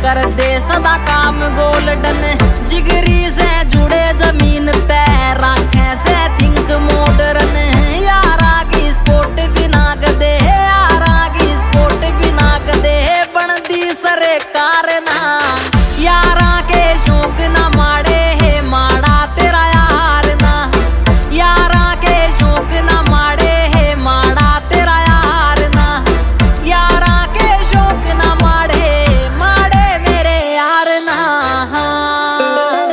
कर दे सदा काम गोल्डन। जिगरी से जुड़े जमीन तय राखे से थिंक मॉडर्न। यारा की स्पोर्ट भी नाग दे, यारा की स्पोर्ट भी नाग दे, बनदी सरकार ना